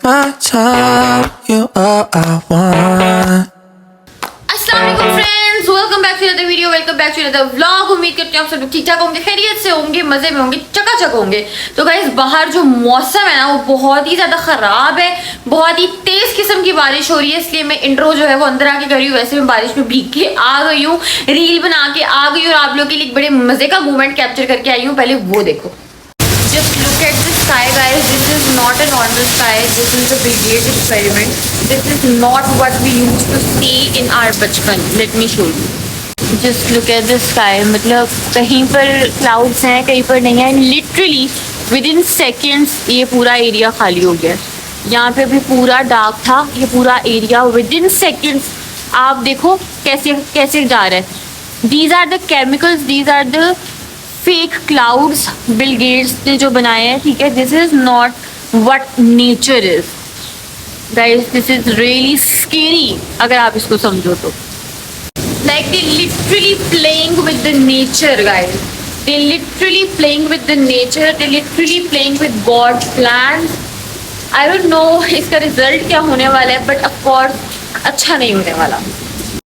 my time, you all I want. अस्सलाम वालेकुम friends, welcome back to another video, welcome back to another vlog. उम्मीद करती हूँ आप सब लोग ठीक ठाक होंगे, खैरियत से होंगे, मजे में होंगे, चकाचक होंगे। तो गाइस बाहर जो मौसम है ना वो बहुत ही ज़्यादा ख़राब है, बहुत ही तेज़ किस्म की बारिश हो रही है, इसलिए मैं इंट्रो जो है वो अंदर आके कर रही हूँ। वैसे मैं बारिश में भीग के आ गई हूँ, रील बना के आ गई हूँ और आप लोग के लिए एक बड़े मज़े का मोमेंट कैप्चर करके आई हूँ। पहले वो देखो, just look at the sky guys, this is not a normal sky, this is a Bill Gates experiment, this is not what we used to see in our बचपन। let me show you, just look at the sky, मतलब कहीं पर clouds हैं कहीं पर नहीं है, literally within seconds ये पूरा एरिया खाली हो गया। यहाँ पे भी पूरा डार्क था, ये पूरा एरिया within seconds आप देखो कैसे कैसे जा रहा है। these are the chemicals, these are the fake clouds Bill Gates ने जो बनाए हैं, ठीक है। This is not what nature is guys, this is really scary अगर आप इसको समझो तो। Like they literally playing with the nature guys, they literally playing with the nature, they literally playing with God plan. I don't know इसका result क्या होने वाला है, बट ऑफ कोर्स अच्छा नहीं होने वाला।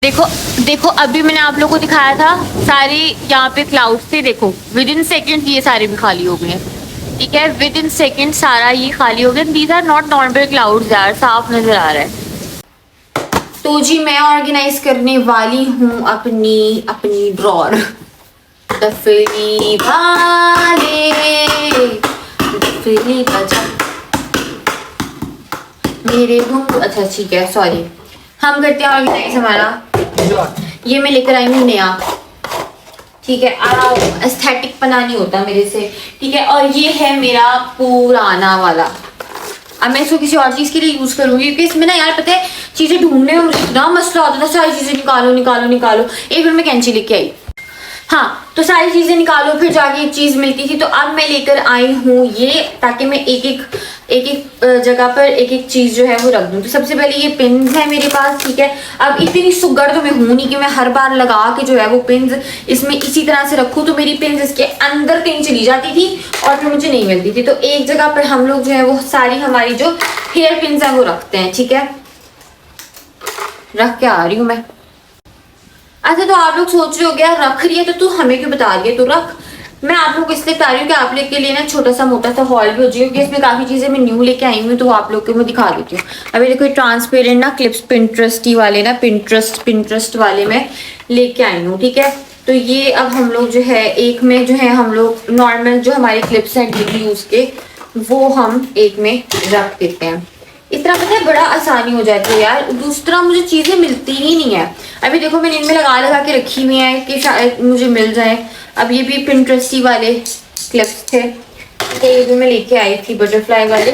देखो देखो, अभी मैंने आप लोगों को दिखाया था सारे यहाँ पे क्लाउड्स थे, देखो विद इन सेकेंड ये सारे भी खाली हो गए हैं, ठीक है। विद इन सेकेंड सारा ये खाली हो गया। These are not normal clouds यार, साफ नजर आ रहा है। तो जी मैं ऑर्गेनाइज करने वाली हूँ अपनी ड्रॉर, डफली वाले डफली बजा मेरे घूम। अच्छा ठीक है, सॉरी, हम करते हैं ऑर्गेनाइज हमारा ड्रॉर। ये मैं लेकर आई हूँ नया, ठीक है। एस्थेटिक पना नहीं होता मेरे से, ठीक है। और ये है मेरा पुराना वाला। अब मैं इसको किसी और चीज के लिए यूज करूंगी, क्योंकि इसमें ना यार पता है चीजें ढूंढने में इतना मसला होता था, सारी चीजें निकालो निकालो निकालो। एक बार मैं कैंची लेके आई, हाँ, तो सारी चीजें निकालो फिर जाके एक चीज मिलती थी। तो अब मैं लेकर आई हूँ ये, ताकि मैं एक एक जगह पर एक एक चीज जो है वो रख दूँ। तो सबसे पहले ये पिन्स है मेरे पास, ठीक है। अब इतनी सुगड़ तो मैं हूं नहीं कि मैं हर बार लगा के जो है वो पिन्स इसमें इसी तरह से रखूँ। तो मेरी पिन्स इसके अंदर कहीं चली जाती थी और फिर मुझे नहीं मिलती थी। तो एक जगह पर हम लोग जो है वो सारी हमारी जो हेयर पिन्स है वो रखते हैं, ठीक है। रख के आ रही हूँ मैं। अच्छा, तो आप लोग सोच रहे हो गया रख रही है तो तू हमें क्यों बता रही है, तो रख। मैं आप लोग को इसलिए बता रही हूँ कि आप लोग के लिए ना छोटा सा मोटा सा हॉल भी हो जाए, क्योंकि इसमें काफी चीजें मैं न्यू लेके आई हूँ, तो आप लोग को मैं दिखा देती हूँ। अभी देखो ट्रांसपेरेंट ना क्लिप्स पिंटरेस्टी वाले ना पिंटरेस्ट वाले मैं लेके आई हूँ, ठीक है। तो ये अब हम लोग जो है एक में जो है हम लोग नॉर्मल जो हमारे क्लिप्स हैं डेली यूज के, वो हम एक में रख देते हैं। इस तरह पता है बड़ा आसानी हो जाती है यार। दूसरा मुझे चीजें मिलती ही नहीं है। अभी देखो मैंने इनमें लगा के रखी हुई है कि शायद मुझे मिल जाए। अब ये भी पिंटरेस्टी वाले क्लिप्स थे, ये भी मैं लेके आई थी बटरफ्लाई वाले,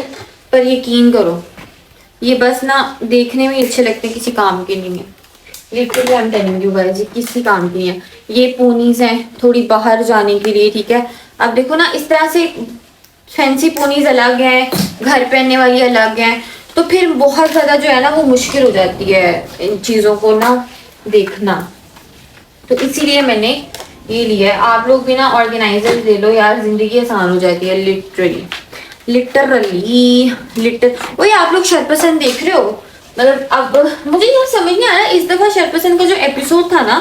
पर यकीन करो ये बस ना देखने में अच्छे लगते हैं, किसी काम के नहीं है। Literally I am telling you guys, ये किसी काम की नहीं है। ये पोनीज हैं थोड़ी बाहर जाने के लिए, ठीक है। अब देखो ना इस तरह से फैंसी पोनीज अलग हैं, घर पहनने वाली अलग हैं, तो फिर बहुत ज़्यादा जो है ना वो मुश्किल हो जाती है इन चीज़ों को ना देखना। तो इसीलिए मैंने ये लिया है। आप लोग भी ना ऑर्गेनाइजर ले लो यार, जिंदगी आसान हो जाती है लिटरली। वही आप लोग शरपसंद देख रहे हो, मतलब अब मुझे यार समझ नहीं आ रहा इस दफ़ा शरपसंद का जो एपिसोड था ना,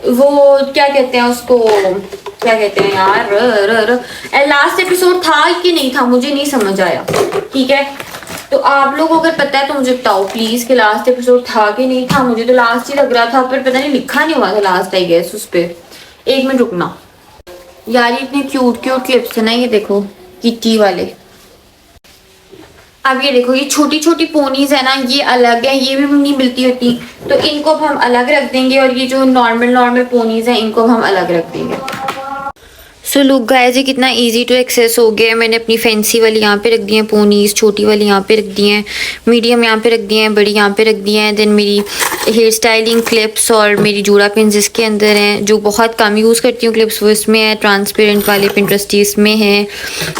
वो क्या कहते हैं उसको, क्या कहते हैं यार, लास्ट एपिसोड था कि नहीं था मुझे नहीं समझ आया, ठीक है। तो आप लोगों को अगर पता है तो मुझे बताओ प्लीज कि लास्ट एपिसोड था कि नहीं था। मुझे तो लास्ट ही लग रहा था, पर पता नहीं लिखा नहीं हुआ था लास्ट, आई गेस उस पे। एक मिनट रुकना यार, ये इतने क्यूट क्लिप्स है ना, ये देखो किटी वाले। अब ये देखो ये छोटी छोटी पोनीज है ना, ये अलग है, ये भी नहीं मिलती होती, तो इनको हम अलग रख देंगे। और ये जो नॉर्मल पोनीज है इनको हम अलग रख देंगे। सो लुक गाइस, ये कितना इजी टू एक्सेस हो गया है। मैंने अपनी फैंसी वाली यहाँ पे रख दी है पोनीज, छोटी वाली यहाँ पे रख दी हैं, मीडियम यहाँ पे रख दी हैं, बड़ी यहाँ पे रख दी हैं। देन मेरी हेयर स्टाइलिंग क्लिप्स और मेरी जूड़ा पिन्स इसके अंदर हैं, जो बहुत कम यूज़ करती हूँ क्लिप्स वो इसमें है। ट्रांसपेरेंट वाले पिंटरेस्टी इसमें है।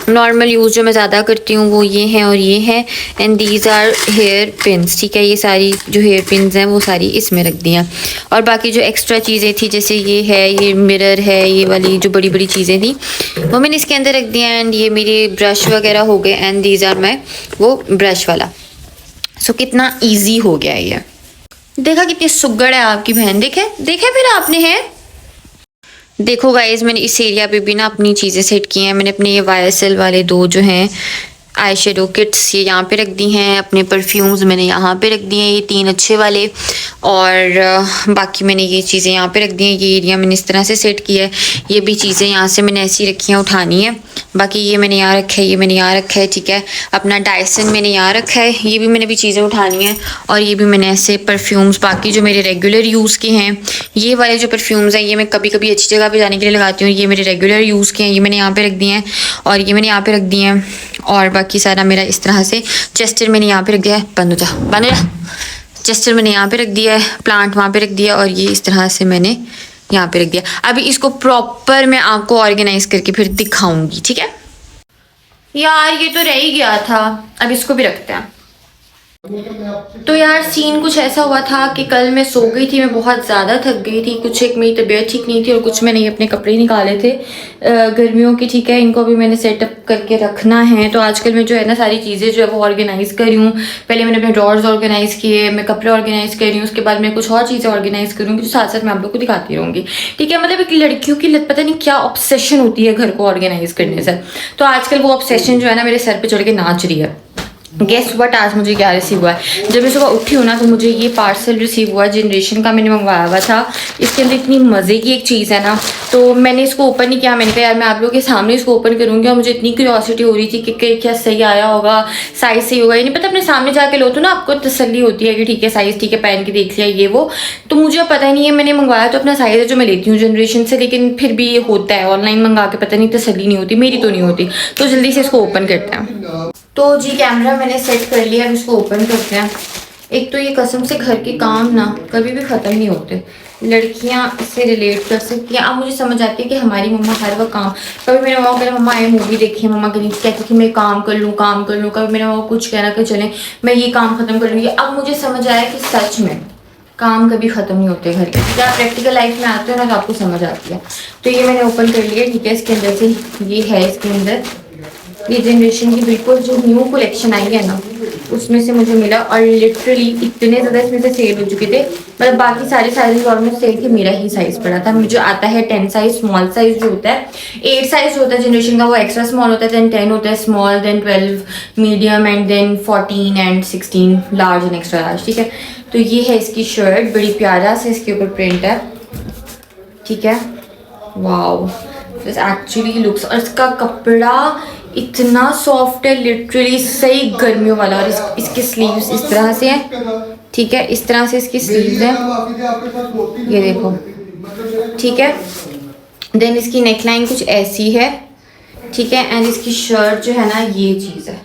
नॉर्मल यूज़ जो मैं ज़्यादा करती हूँ वो ये हैं और ये हैं। And these are hair pins, ठीक है। ये सारी जो हेयर पिन्स हैं वो सारी इसमें रख दी हैं। और बाकी जो एक्स्ट्रा चीज़ें थी, जैसे ये है, ये मिरर है, ये वाली जो बड़ी बड़ी चीज़ें थी वो मैंने इसके अंदर रख दिया। एंड ये मेरे ब्रश वगैरह हो गए। एंड दीज आर माई वो ब्रश वाला, सो कितना इजी हो गया ये। देखा कितनी सुग्गड़ है आपकी बहन, देखे देखे फिर आपने है। देखो गाइज मैंने इस एरिया पे भी ना अपनी चीज़ें सेट की हैं। मैंने अपने ये YSL वाले 2 जो हैं आई शेडो किट्स ये यहाँ पे रख दी हैं। अपने परफ्यूम्स मैंने यहाँ पे रख दिए हैं, ये 3 अच्छे वाले। और बाकी मैंने ये चीज़ें यहाँ पे रख दी हैं। ये एरिया मैंने इस तरह से सेट किया है। ये भी चीज़ें यहाँ से मैंने ऐसी रखी हैं, उठानी है। बाकी ये मैंने यहाँ रखा है, ये मैंने यहाँ रखा है, ठीक है। अपना डायसन मैंने यहाँ रखा है, ये भी मैंने भी चीज़ें उठानी है। और ये भी मैंने ऐसे परफ्यूम्स बाकी जो मेरे रेगुलर यूज़ के हैं, ये वाले जो परफ्यूम्स हैं ये मैं कभी कभी अच्छी जगह पे जाने के लिए लगाती हूँ। ये मेरे रेगुलर यूज़ के हैं, ये मैंने यहाँ पे रख दिए हैं और ये मैंने यहाँ पे रख दिए हैं। और बाकी सारा मेरा इस तरह से चेस्टर मैंने यहाँ पे रख दिया है। बंद हो जा, बंद हो जा। चेस्टर मैंने यहाँ पे रख दिया है, प्लांट वहाँ पे रख दिया और ये इस तरह से मैंने यहाँ पे रख दिया। अभी इसको प्रॉपर मैं आपको ऑर्गेनाइज करके फिर दिखाऊंगी, ठीक है। यार ये तो रह ही गया था, अब इसको भी रखते हैं। तो यार सीन कुछ ऐसा हुआ था कि कल मैं सो गई थी, मैं बहुत ज़्यादा थक गई थी। कुछ एक मेरी तबीयत ठीक नहीं थी और कुछ मैंने अपने कपड़े निकाले थे गर्मियों की, ठीक है। इनको भी मैंने सेटअप करके रखना है। तो आजकल मैं जो है ना सारी चीज़ें जो है वो ऑर्गेनाइज़ कर रही हूँ। पहले मैंने अपने ड्रॉर्स ऑर्गेनाइज़ किए, मैं कपड़े ऑर्गेनाइज़ कर रही हूँ, उसके बाद मैं कुछ और चीज़ें ऑर्गेनाइज़ करूँगी जो साथ साथ मैं आप लोग को दिखाती रहूँगी, ठीक है। मतलब एक लड़कियों की पता नहीं क्या ऑब्सेशन होती है घर को ऑर्गेनाइज़ करने से। तो आजकल वो ऑब्सेशन जो है ना मेरे सर पर चढ़ के नाच रही है। गेस व्हाट आज मुझे क्या रिसीव हुआ है। जब मैं सुबह उठी हूँ ना तो मुझे ये पार्सल रिसीव हुआ, जनरेशन का मैंने मंगवाया हुआ था। इसके अंदर इतनी मज़े की एक चीज़ है ना, तो मैंने इसको ओपन नहीं किया। मैंने कहा यार मैं आप लोगों के सामने इसको ओपन करूँगी और मुझे इतनी क्यूरियोसिटी हो रही थी कि क्या सही आया होगा, साइज़ सही होगा। ये नहीं पता, अपने सामने जाके लो तो ना आपको तसल्ली होती है कि ठीक है साइज़ ठीक है, पहन के देख लिया ये वो। तो मुझे पता ही नहीं है, मैंने मंगवाया तो अपना साइज़ है जो मैं लेती हूँ जनरेशन से, लेकिन फिर भी ये होता है ऑनलाइन मंगा के पता नहीं तसल्ली नहीं होती, मेरी तो नहीं होती। तो जल्दी से इसको ओपन करते हैं। तो जी कैमरा मैंने सेट कर लिया, अब इसको ओपन करते हैं। एक तो ये कसम से घर के काम ना कभी भी ख़त्म नहीं होते, लड़कियां इससे रिलेट कर सकती हैं। अब मुझे समझ आती है कि हमारी मम्मा हर वक्त काम, कभी मेरे मम्मा कहना मम्मा ये मूवी देखी है, मम्मा कहती कि मैं काम कर लूँ काम कर लूँ। कभी मेरे मम्मा कुछ कहना कि चलें मैं ये काम ख़त्म कर लूँगी। अब मुझे समझ आया कि सच में काम कभी ख़त्म नहीं होते घर के। जब आप प्रैक्टिकल लाइफ में आते हो ना तो आपको समझ आती है। तो ये मैंने ओपन कर लिया, ठीक है। इसके अंदर से ये है, इसके अंदर ये जनरेशन की बिल्कुल जो न्यू कलेक्शन आई है ना उसमें से मुझे मिला। और लिटरली इतने ज़्यादा इसमें से सेल हो चुके थे, मतलब बाकी सारे साइज ऑलमोस्ट सेल थे, मेरा ही साइज़ पड़ा था। मुझे आता है 10 साइज, स्मॉल साइज जो होता है, 8 साइज जो होता है जनरेशन का वो एक्स्ट्रा स्मॉल होता है, देन 10 होता है small, then 12 medium and then 14 and 16 large and extra large, ठीक है। तो ये है इसकी शर्ट, बड़ी प्यारा से इसके ऊपर प्रिंट है, ठीक है। वाओ दिस एक्चुअली लुक्स, और इसका कपड़ा इतना सॉफ्ट है, लिटरली सही गर्मियों वाला। और इसके स्लीव्स इस तरह से हैं, ठीक है। इस तरह से इसकी स्लीव्स हैं, ये देखो, ठीक है। देन इसकी नेकलाइन कुछ ऐसी है, ठीक है। एंड इसकी शर्ट जो है ना ये चीज़ है।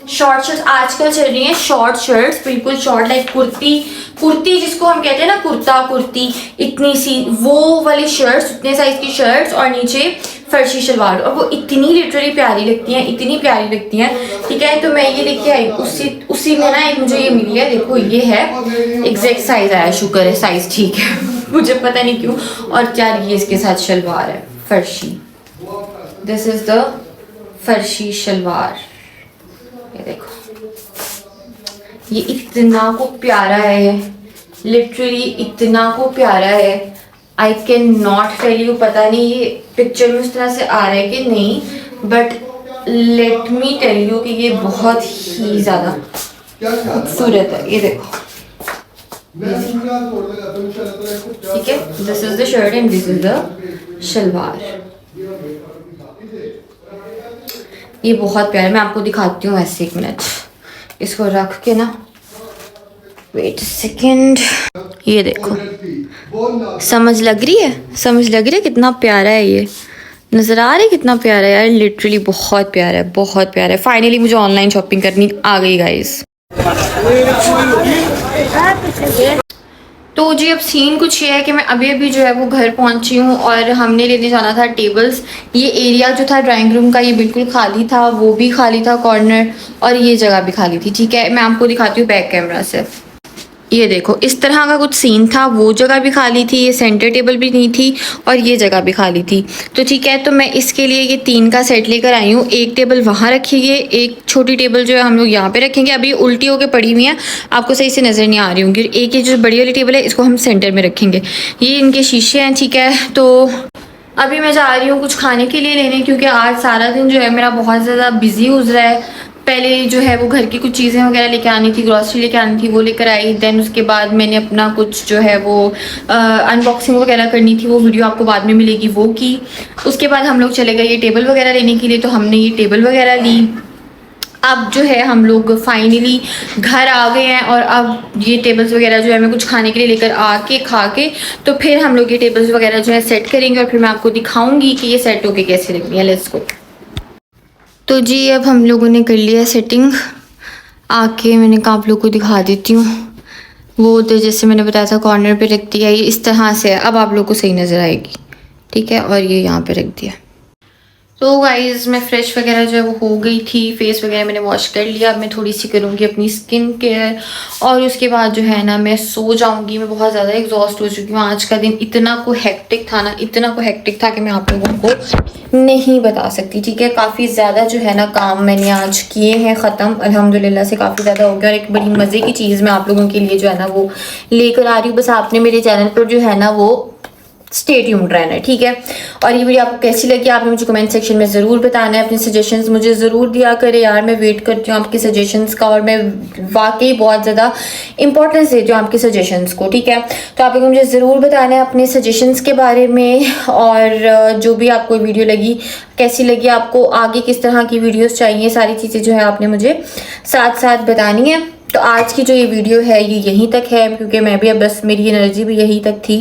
शॉर्ट शर्ट्स आजकल चल रही हैं, शॉर्ट शर्ट्स बिल्कुल शॉर्ट, लाइक कुर्ती जिसको हम कहते हैं ना कुर्ता कुर्ती, इतनी सी वो वाली शर्ट्स, उतने साइज की शर्ट्स और नीचे फर्शी शलवार, और वो इतनी लिटरली प्यारी लगती हैं, इतनी प्यारी लगती हैं, ठीक है। तो मैं ये लेके आई, उसी में ना एक मुझे ये मिली है, देखो ये है एग्जैक्ट साइज आया, शुक्र है साइज ठीक है मुझे पता नहीं क्यों। और यार ये इसके साथ शलवार है फर्शी, दिस इज द फर्शी शलवार, ये देखो ये इतना को प्यारा है, लिटरली इतना को प्यारा है। I cannot tell you, पता नहीं ये पिक्चर में उस तरह से आ रहा है कि नहीं, but let me tell you कि ये बहुत ही ज़्यादा खूबसूरत है। ये देखो, ठीक है, this is the shirt and this is the shalwar. ये बहुत प्यारा, मैं आपको दिखाती हूँ ऐसे, एक मिनट इसको रख के ना, वेट सेकेंड, ये देखो समझ लग रही है, समझ लग रही है कितना प्यारा है, ये नज़र आ रहा है कितना प्यारा है यार, लिटरली बहुत प्यारा है, बहुत प्यारा है। फाइनली मुझे ऑनलाइन शॉपिंग करनी आ गई गाइस। तो जी अब सीन कुछ ये है कि मैं अभी जो है वो घर पहुंची हूँ और हमने लेने जाना था टेबल्स। ये एरिया जो था ड्राइंग रूम का ये बिल्कुल खाली था, वो भी खाली था कॉर्नर, और ये जगह भी खाली थी, ठीक है। मैं आपको दिखाती हूँ बैक कैमरा से। ये देखो इस तरह का कुछ सीन था, वो जगह भी खाली थी, ये सेंटर टेबल भी नहीं थी और ये जगह भी खाली थी। तो ठीक है, तो मैं इसके लिए ये 3 का सेट लेकर आई हूँ। एक टेबल वहाँ रखिए, एक छोटी टेबल जो है हम लोग यहाँ पे रखेंगे। अभी उल्टी होकर पड़ी हुई हैं, आपको सही से नज़र नहीं आ रही होंगी। एक ये जो बड़ी वाली टेबल है इसको हम सेंटर में रखेंगे। ये इनके शीशे हैं, ठीक है। तो अभी मैं जा रही हूँ कुछ खाने के लिए लेने, क्योंकि आज सारा दिन जो है मेरा बहुत ज़्यादा बिजी गुजरा है। पहले जो है वो घर की कुछ चीज़ें वगैरह लेके आनी थी, ग्रॉसरी लेके आनी थी, वो लेकर आई। देन उसके बाद मैंने अपना कुछ जो है वो अनबॉक्सिंग वगैरह करनी थी, वो वीडियो आपको बाद में मिलेगी, वो की। उसके बाद हम लोग चले गए ये टेबल वगैरह लेने के लिए, तो हमने ये टेबल वगैरह ली। अब जो है हम लोग फाइनली घर आ गए हैं और अब ये टेबल्स वगैरह जो है मैं कुछ खाने के लिए लेकर आके खा के तो फिर हम लोग ये टेबल्स वगैरह जो है सेट करेंगे और फिर मैं आपको दिखाऊंगी कि ये सेट होके कैसे लग रही है। Let's go. तो जी अब हम लोगों ने कर लिया सेटिंग, आके मैंने कहा आप लोग को दिखा देती हूँ। वो तो जैसे मैंने बताया था कॉर्नर पे रख दिया, ये इस तरह से है। अब आप लोग को सही नज़र आएगी, ठीक है। और ये यहाँ पे रख दिया। तो गाइज़ मैं फ्रेश वगैरह जो है वो हो गई थी, फेस वगैरह मैंने वॉश कर लिया। अब मैं थोड़ी सी करूँगी अपनी स्किन केयर और उसके बाद जो है ना मैं सो जाऊँगी। मैं बहुत ज़्यादा एग्जॉस्ट हो चुकी हूँ। आज का दिन इतना को हेक्टिक था ना, इतना को हेक्टिक था कि मैं आप लोगों को नहीं बता सकती, ठीक है। काफ़ी ज़्यादा जो है ना काम मैंने आज किए हैं ख़त्म, अल्हम्दुलिल्लाह से काफ़ी ज़्यादा हो गया। और एक बड़ी मज़े की चीज़ मैं आप लोगों के लिए जो है ना वो लेकर आ रही हूँ। बस आपने मेरे चैनल पर जो है ना वो स्टे ट्यून्ड रहना है, ठीक है। और ये वीडियो आपको कैसी लगी आपने मुझे कमेंट सेक्शन में ज़रूर बताना है। अपने सजेशंस मुझे ज़रूर दिया करें यार, मैं वेट करती हूँ आपके सजेशंस का और मैं वाकई बहुत ज़्यादा इंपॉर्टेंस देती हूँ आपके सजेशंस को, ठीक है। तो आप लोग मुझे ज़रूर बताना है अपने सजेशंस के बारे में और जो भी आपको वीडियो लगी कैसी लगी, आपको आगे किस तरह की वीडियोज़ चाहिए, सारी चीज़ें जो है आपने मुझे साथ साथ बतानी है। तो आज की जो ये वीडियो है ये यहीं तक है, क्योंकि मैं भी अब बस मेरी एनर्जी भी यहीं तक थी।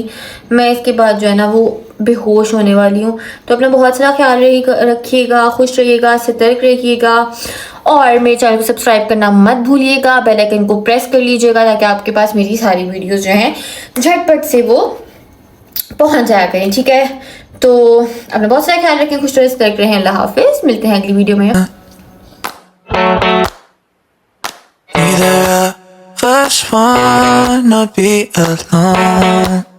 मैं इसके बाद जो है ना वो बेहोश होने वाली हूँ। तो अपना बहुत सारा ख्याल रखिएगा, खुश रहिएगा, सतर्क रहिएगा और मेरे चैनल को सब्सक्राइब करना मत भूलिएगा। बेल आइकन को प्रेस कर लीजिएगा ताकि आपके पास मेरी सारी वीडियोज़ जो हैं झटपट से वो पहुँच जाया करें, ठीक है। तो अपना बहुत सारा ख्याल रखें, खुश रहिए, सतर्क रहें। अल्लाह हाफिज़, मिलते हैं अगली वीडियो में। Be the first one to be alone.